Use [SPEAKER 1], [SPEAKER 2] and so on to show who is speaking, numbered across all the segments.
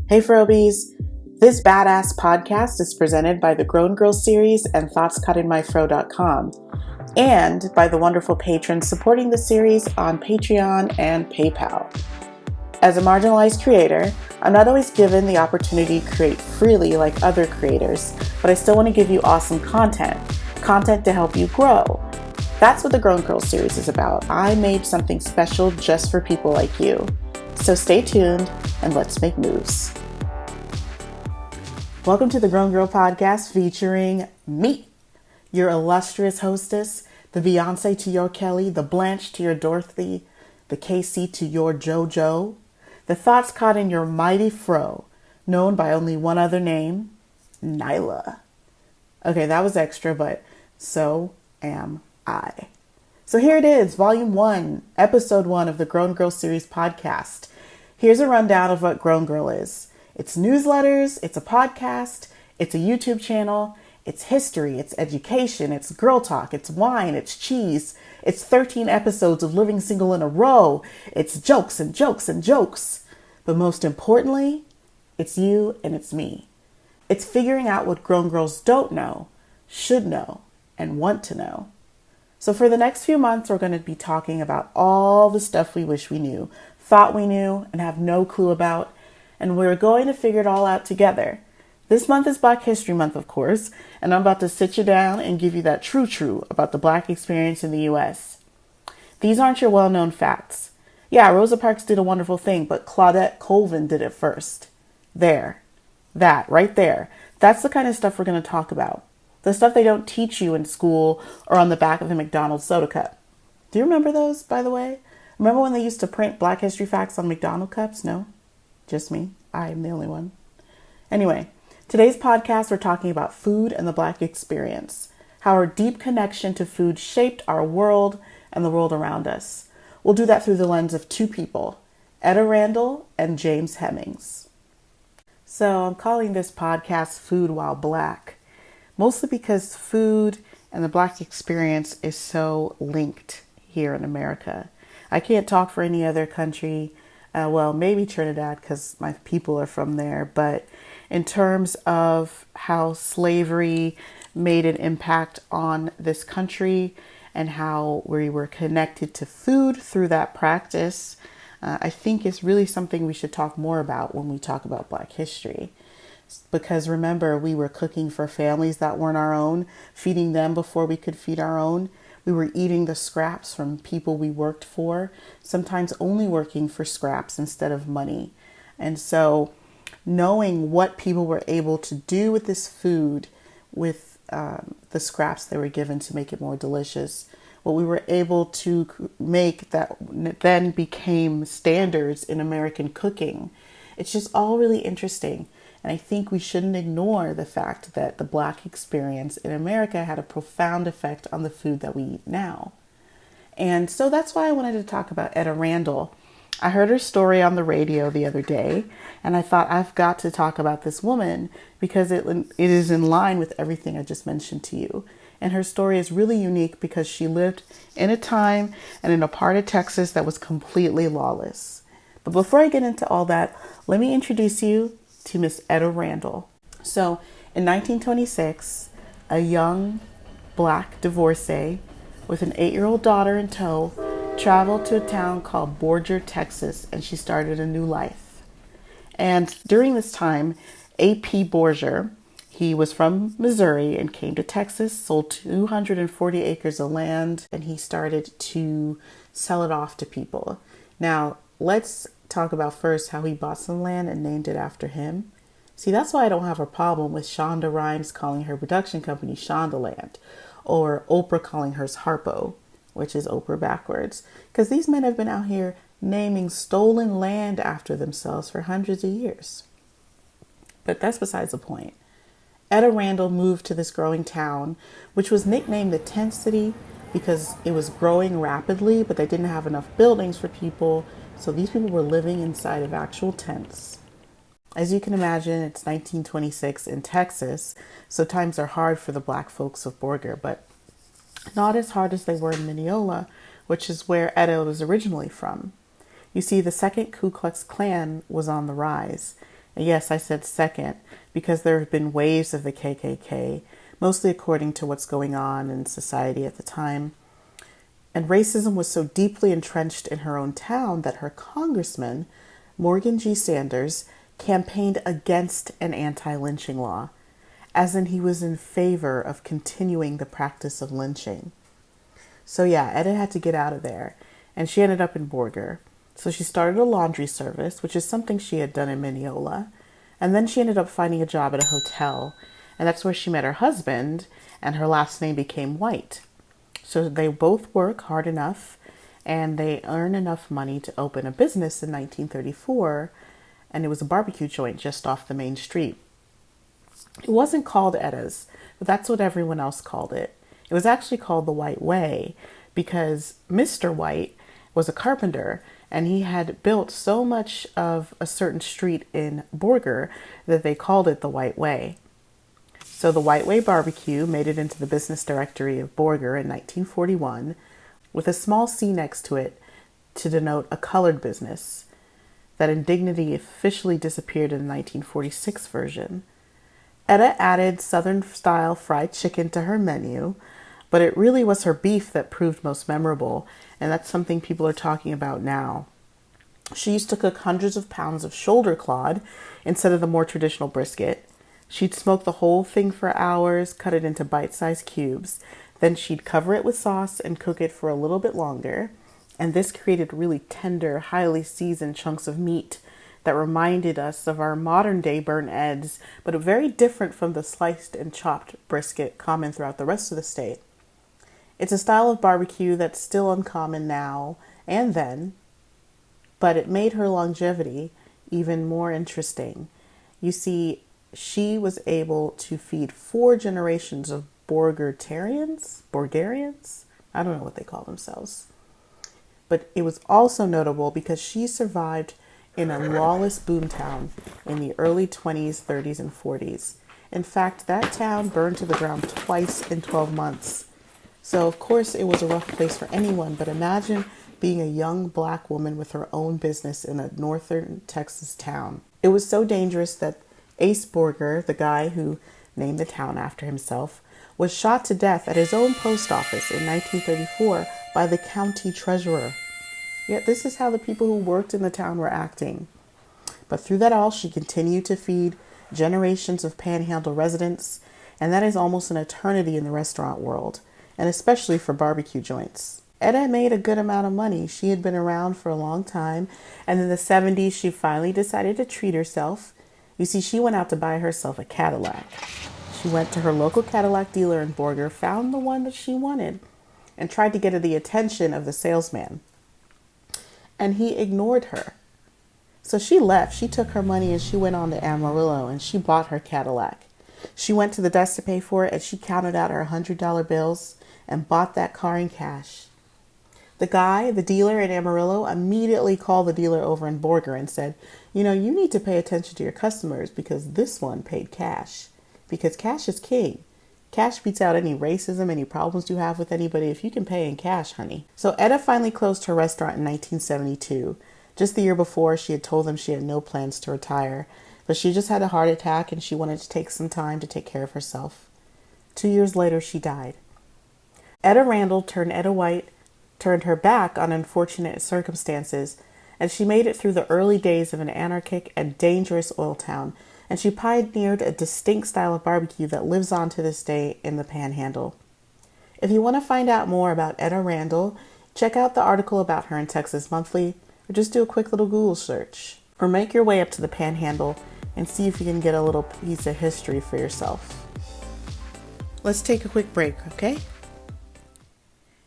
[SPEAKER 1] Hey Frobies! This badass podcast is presented by the Grown Grrl Series and thoughtscaughtinmyfro.com and by the wonderful patrons supporting the series on Patreon and PayPal. As a marginalized creator, I'm not always given the opportunity to create freely like other creators, but I still want to give you awesome content to help you grow. That's what the Grown Grrl Series is about. I made something special just for people like you. So stay tuned and let's make moves. Welcome to the Grown Grrl podcast featuring me, your illustrious hostess, the Beyonce to your Kelly, the Blanche to your Dorothy, the KC to your JoJo, the thoughts caught in your mighty fro, known by only one other name, Nyla. Okay, that was extra, but so am I. So here it is, Volume 1, Episode 1 of the Grown Grrl Series podcast. Here's a rundown of what Grown Grrl is. It's newsletters, it's a podcast, it's a YouTube channel, it's history, it's education, it's girl talk, it's wine, it's cheese, it's 13 episodes of living single in a row, it's jokes and jokes and jokes. But most importantly, it's you and it's me. It's figuring out what grown girls don't know, should know, and want to know. So for the next few months, we're going to be talking about all the stuff we wish we knew, thought we knew, and have no clue about. And we're going to figure it all out together. This month is Black History Month, of course, and I'm about to sit you down and give you that true about the Black experience in the U.S. These aren't your well-known facts. Yeah, Rosa Parks did a wonderful thing, but Claudette Colvin did it first. That right there. That's the kind of stuff we're going to talk about. The stuff they don't teach you in school or on the back of the McDonald's soda cup. Do you remember those, by the way? Remember when they used to print Black History facts on McDonald's cups? No? Just me. I am the only one. Anyway, today's podcast, we're talking about food and the Black experience. How our deep connection to food shaped our world and the world around us. We'll do that through the lens of two people, Etta Randall and James Hemings. So I'm calling this podcast Food While Black. Mostly because food and the Black experience is so linked here in America. I can't talk for any other country. Well, maybe Trinidad because my people are from there. But in terms of how slavery made an impact on this country and how we were connected to food through that practice, I think is really something we should talk more about when we talk about Black history. Because remember, we were cooking for families that weren't our own, feeding them before we could feed our own. We were eating the scraps from people we worked for, sometimes only working for scraps instead of money. And so knowing what people were able to do with this food, with the scraps they were given to make it more delicious, what we were able to make that then became standards in American cooking. It's just all really interesting. And I think we shouldn't ignore the fact that the Black experience in America had a profound effect on the food that we eat now. And so that's why I wanted to talk about Etta Randall. I heard her story on the radio the other day, and I thought I've got to talk about this woman because it is in line with everything I just mentioned to you. And her story is really unique because she lived in a time and in a part of Texas that was completely lawless. But before I get into all that, let me introduce you to Miss Etta Randall. So in 1926, a young Black divorcee with an 8-year-old daughter in tow traveled to a town called Borger, Texas, and she started a new life. And during this time, A.P. Borger, he was from Missouri and came to Texas, sold 240 acres of land, and he started to sell it off to people. Now, let's talk about first how he bought some land and named it after him. See, that's why I don't have a problem with Shonda Rhimes calling her production company Shondaland, or Oprah calling hers Harpo, which is Oprah backwards, because these men have been out here naming stolen land after themselves for hundreds of years. But that's besides the point. Etta Randall moved to this growing town, which was nicknamed the Tent City because it was growing rapidly, but they didn't have enough buildings for people. So these people were living inside of actual tents. As you can imagine, it's 1926 in Texas, so times are hard for the Black folks of Borger, but not as hard as they were in Mineola, which is where Etta was originally from. You see, the second Ku Klux Klan was on the rise, And yes, I said second because there have been waves of the KKK, mostly according to what's going on in society at the time. And racism was so deeply entrenched in her own town that her congressman, Morgan G. Sanders, campaigned against an anti-lynching law, as in he was in favor of continuing the practice of lynching. So yeah, Etta had to get out of there, and she ended up in Borger. So she started a laundry service, which is something she had done in Mineola, and then she ended up finding a job at a hotel, and that's where she met her husband, and her last name became White. So they both work hard enough, and they earn enough money to open a business in 1934, and it was a barbecue joint just off the main street. It wasn't called Etta's, but that's what everyone else called it. It was actually called the White Way because Mr. White was a carpenter, and he had built so much of a certain street in Borger that they called it the White Way. So the White Way Barbecue made it into the business directory of Borger in 1941 with a small C next to it to denote a colored business. That indignity officially disappeared in the 1946 version. Etta added Southern-style fried chicken to her menu, but it really was her beef that proved most memorable, and that's something people are talking about now. She used to cook hundreds of pounds of shoulder clod instead of the more traditional brisket. She'd smoke the whole thing for hours, cut it into bite-sized cubes. Then she'd cover it with sauce and cook it for a little bit longer. And this created really tender, highly seasoned chunks of meat that reminded us of our modern-day burnt ends, but very different from the sliced and chopped brisket common throughout the rest of the state. It's a style of barbecue that's still uncommon now and then, but it made her longevity even more interesting. You see, she was able to feed 4 generations of Borgarians? I don't know what they call themselves. But it was also notable because she survived in a lawless boomtown in the early 20s, 30s, and 40s. In fact, that town burned to the ground twice in 12 months. So, of course, it was a rough place for anyone, but imagine being a young black woman with her own business in a northern Texas town. It was so dangerous that Ace Borger, the guy who named the town after himself, was shot to death at his own post office in 1934 by the county treasurer. Yet this is how the people who worked in the town were acting. But through that all, she continued to feed generations of Panhandle residents, and that is almost an eternity in the restaurant world, and especially for barbecue joints. Etta made a good amount of money. She had been around for a long time, and in the 70s, she finally decided to treat herself. You see, she went out to buy herself a Cadillac. She went to her local Cadillac dealer in Borger, found the one that she wanted, and tried to get the attention of the salesman. And he ignored her. So she left. She took her money and she went on to Amarillo and she bought her Cadillac. She went to the desk to pay for it and she counted out her $100 bills and bought that car in cash. The dealer in Amarillo, immediately called the dealer over in Borger and said, you need to pay attention to your customers because this one paid cash. Because cash is king. Cash beats out any racism, any problems you have with anybody if you can pay in cash, honey. So Etta finally closed her restaurant in 1972. Just the year before, she had told them she had no plans to retire, but she just had a heart attack and she wanted to take some time to take care of herself. 2 years later, she died. Etta Randall turned Etta White turned her back on unfortunate circumstances, and she made it through the early days of an anarchic and dangerous oil town, and she pioneered a distinct style of barbecue that lives on to this day in the Panhandle. If you want to find out more about Etta Randall, check out the article about her in Texas Monthly, or just do a quick little Google search. Or make your way up to the Panhandle and see if you can get a little piece of history for yourself. Let's take a quick break, okay?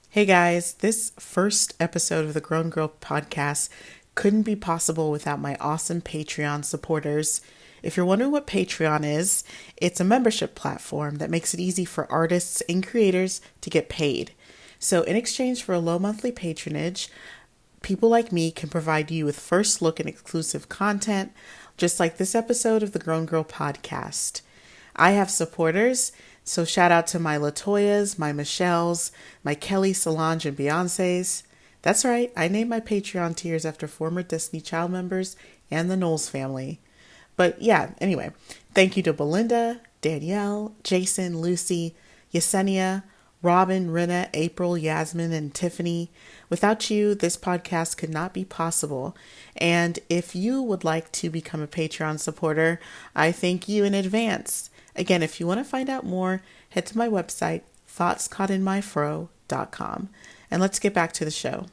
[SPEAKER 1] Hey guys, this first episode of the Grown Grrl podcast couldn't be possible without my awesome Patreon supporters. If you're wondering what Patreon is, it's a membership platform that makes it easy for artists and creators to get paid. So in exchange for a low monthly patronage, people like me can provide you with first look and exclusive content, just like this episode of the Grown Grrl podcast. I have supporters, so shout out to my Latoyas, my Michelles, my Kelly, Solange, and Beyonces. That's right, I named my Patreon tiers after former Destiny Child members and the Knowles family. But yeah, anyway, thank you to Belinda, Danielle, Jason, Lucy, Yesenia, Robin, Rena, April, Yasmin, and Tiffany. Without you, this podcast could not be possible. And if you would like to become a Patreon supporter, I thank you in advance. Again, if you want to find out more, head to my website, thoughtscaughtinmyfro.com. And let's get back to the show.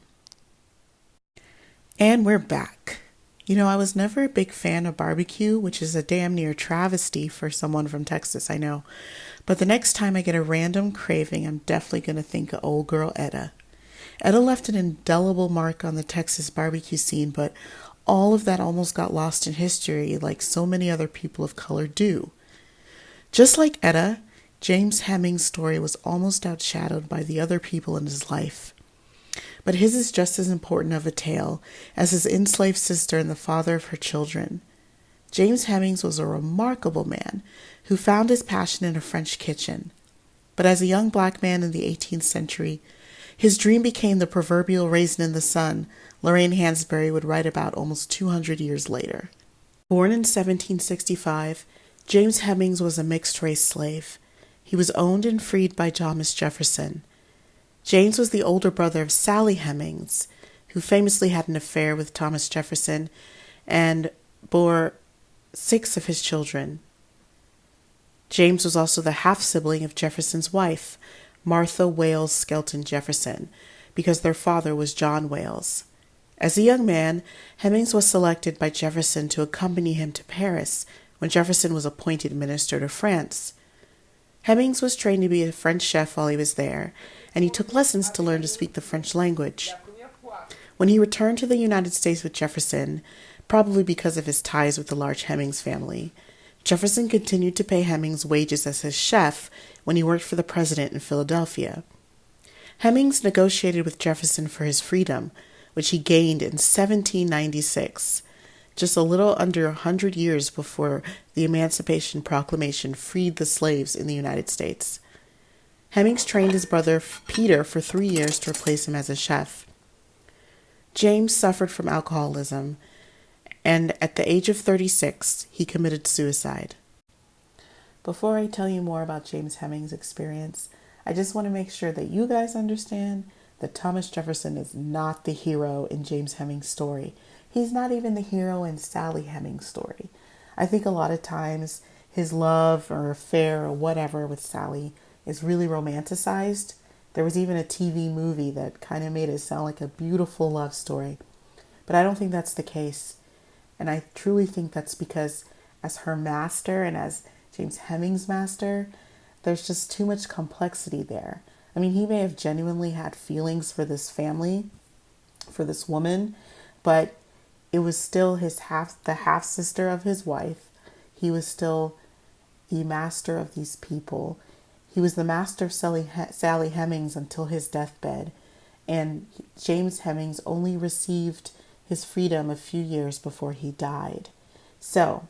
[SPEAKER 1] And we're back. I was never a big fan of barbecue, which is a damn near travesty for someone from Texas, I know. But the next time I get a random craving, I'm definitely going to think of old girl Etta. Etta left an indelible mark on the Texas barbecue scene, but all of that almost got lost in history like so many other people of color do. Just like Etta, James Hemings' story was almost outshadowed by the other people in his life. But his is just as important of a tale as his enslaved sister and the father of her children. James Hemings was a remarkable man who found his passion in a French kitchen. But as a young black man in the 18th century, his dream became the proverbial raisin in the sun Lorraine Hansberry would write about almost 200 years later. Born in 1765, James Hemings was a mixed-race slave. He was owned and freed by Thomas Jefferson. James was the older brother of Sally Hemings, who famously had an affair with Thomas Jefferson and bore 6 of his children. James was also the half-sibling of Jefferson's wife, Martha Wales Skelton Jefferson, because their father was John Wales. As a young man, Hemings was selected by Jefferson to accompany him to Paris when Jefferson was appointed minister to France. Hemings was trained to be a French chef while he was there, and he took lessons to learn to speak the French language. When he returned to the United States with Jefferson, probably because of his ties with the large Hemings family, Jefferson continued to pay Hemings wages as his chef when he worked for the president in Philadelphia. Hemings negotiated with Jefferson for his freedom, which he gained in 1796, just a little under 100 years before the Emancipation Proclamation freed the slaves in the United States. Hemings trained his brother Peter for 3 years to replace him as a chef. James suffered from alcoholism, and at the age of 36, he committed suicide. Before I tell you more about James Hemings' experience, I just want to make sure that you guys understand that Thomas Jefferson is not the hero in James Hemings' story. He's not even the hero in Sally Hemings' story. I think a lot of times his love or affair or whatever with Sally is really romanticized. There was even a TV movie that kind of made it sound like a beautiful love story. But I don't think that's the case. And I truly think that's because as her master and as James Hemings' master, there's just too much complexity there. I mean, he may have genuinely had feelings for this family, for this woman, but it was still the half-sister of his wife. He was still the master of these people. He was the master of Sally Hemings until his deathbed, and James Hemings only received his freedom a few years before he died. So,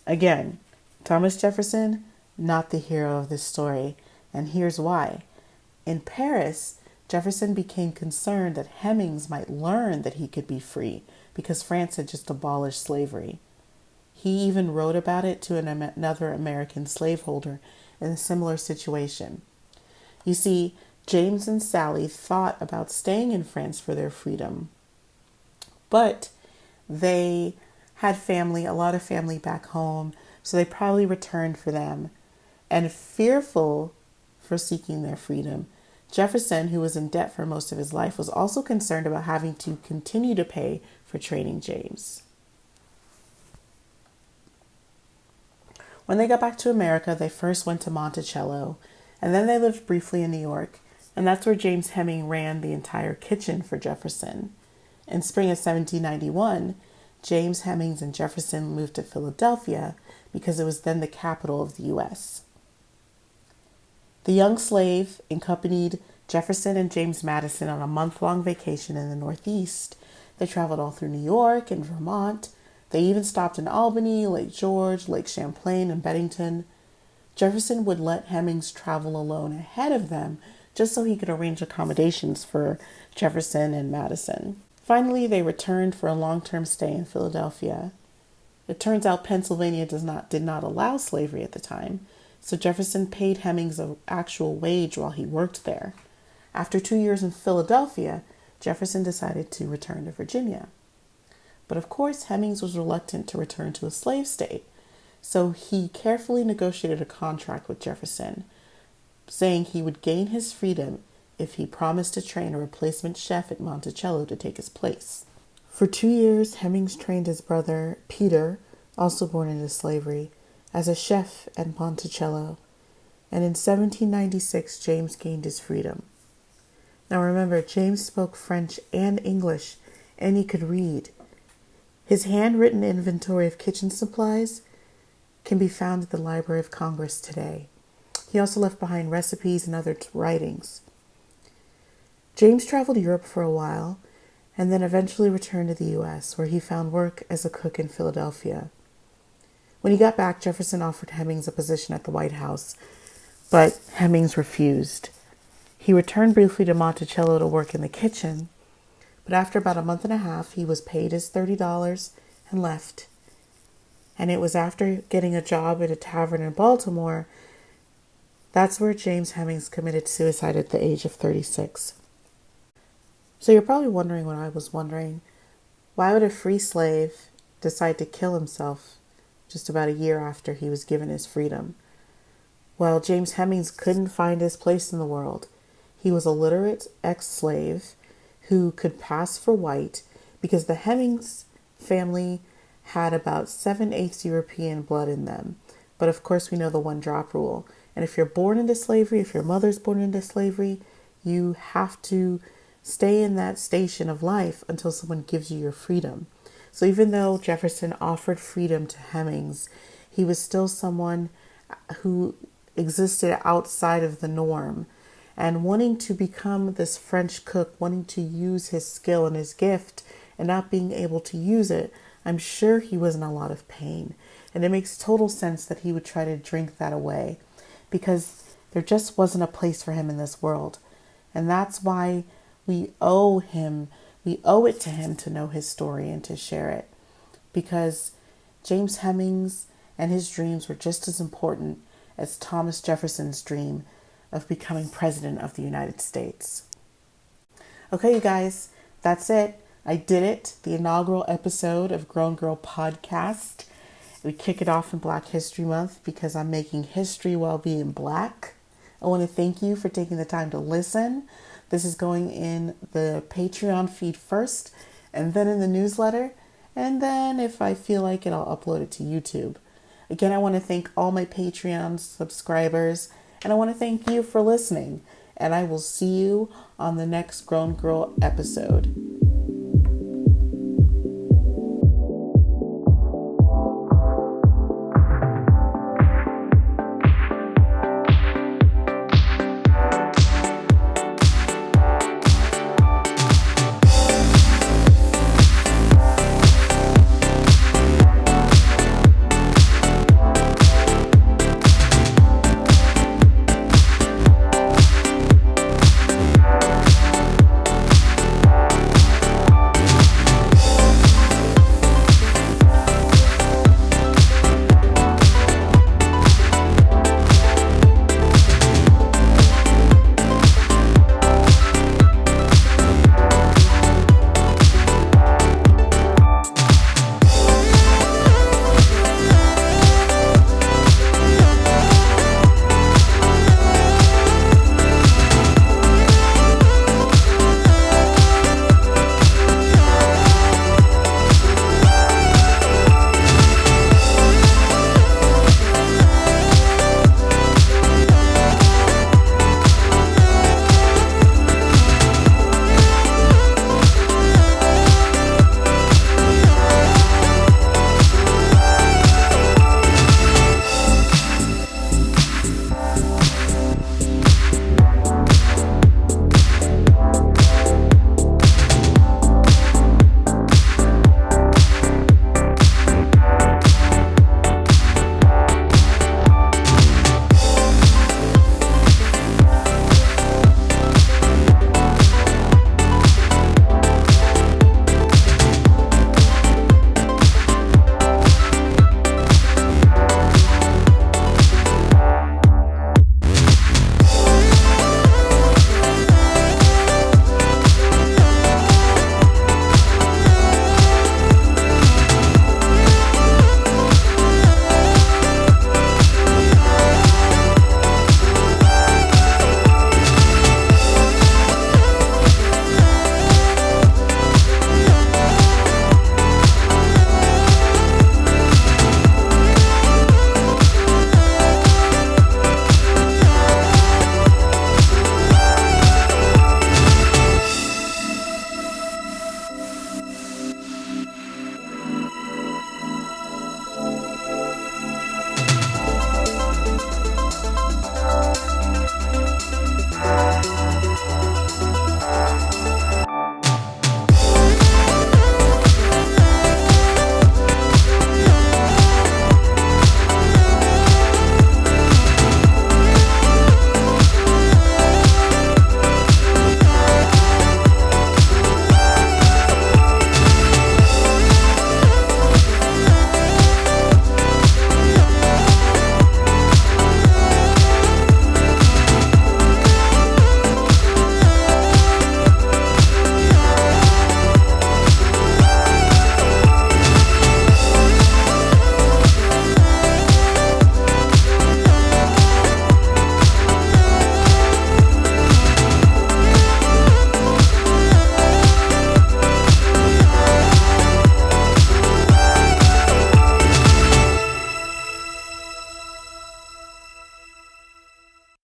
[SPEAKER 1] again, Thomas Jefferson, not the hero of this story, and here's why. In Paris, Jefferson became concerned that Hemings might learn that he could be free because France had just abolished slavery. He even wrote about it to another American slaveholder in a similar situation. You see, James and Sally thought about staying in France for their freedom, but they had family, a lot of family back home, so they probably returned for them. And fearful for seeking their freedom, Jefferson, who was in debt for most of his life, was also concerned about having to continue to pay for training James. When they got back to America, they first went to Monticello, and then they lived briefly in New York, and that's where James Heming ran the entire kitchen for Jefferson. In spring of 1791, James Hemings and Jefferson moved to Philadelphia because it was then the capital of the U.S. The young slave accompanied Jefferson and James Madison on a month-long vacation in the Northeast. They traveled all through New York and Vermont. They even stopped in Albany, Lake George, Lake Champlain, and Bennington. Jefferson would let Hemings travel alone ahead of them just so he could arrange accommodations for Jefferson and Madison. Finally, they returned for a long-term stay in Philadelphia. It turns out Pennsylvania did not allow slavery at the time, so Jefferson paid Hemings an actual wage while he worked there. After 2 years in Philadelphia, Jefferson decided to return to Virginia. But of course, Hemings was reluctant to return to a slave state, so he carefully negotiated a contract with Jefferson, saying he would gain his freedom if he promised to train a replacement chef at Monticello to take his place. For 2 years, Hemings trained his brother, Peter, also born into slavery, as a chef at Monticello, and in 1796, James gained his freedom. Now remember, James spoke French and English, and he could read. His handwritten inventory of kitchen supplies can be found at the Library of Congress today. He also left behind recipes and other writings. James traveled Europe for a while, and then eventually returned to the U.S., where he found work as a cook in Philadelphia. When he got back, Jefferson offered Hemings a position at the White House, but Hemings refused. He returned briefly to Monticello to work in the kitchen, but after about a month and a half, he was paid his $30 and left. And it was after getting a job at a tavern in Baltimore, that's where James Hemings committed suicide at the age of 36. So you're probably wondering what I was wondering. Why would a free slave decide to kill himself just about a year after he was given his freedom? Well, James Hemings couldn't find his place in the world. He was a literate ex-slave who could pass for white because the Hemings family had about 7/8 European blood in them. But of course, we know the one-drop rule. And if you're born into slavery, if your mother's born into slavery, you have to stay in that station of life until someone gives you your freedom. So even though Jefferson offered freedom to Hemings, he was still someone who existed outside of the norm. And wanting to become this French cook, wanting to use his skill and his gift and not being able to use it, I'm sure he was in a lot of pain. And it makes total sense that he would try to drink that away because there just wasn't a place for him in this world. And that's why we owe it to him to know his story and to share it. Because James Hemings and his dreams were just as important as Thomas Jefferson's dream of becoming president of the United States. Okay, you guys, that's it. I did it. The inaugural episode of Grown Grrl Podcast. We kick it off in Black History Month because I'm making history while being Black. I want to thank you for taking the time to listen. This is going in the Patreon feed first, and then in the newsletter, and then if I feel like it, I'll upload it to YouTube. Again, I want to thank all my Patreon subscribers, and I want to thank you for listening. And I will see you on the next Grown Grrl episode.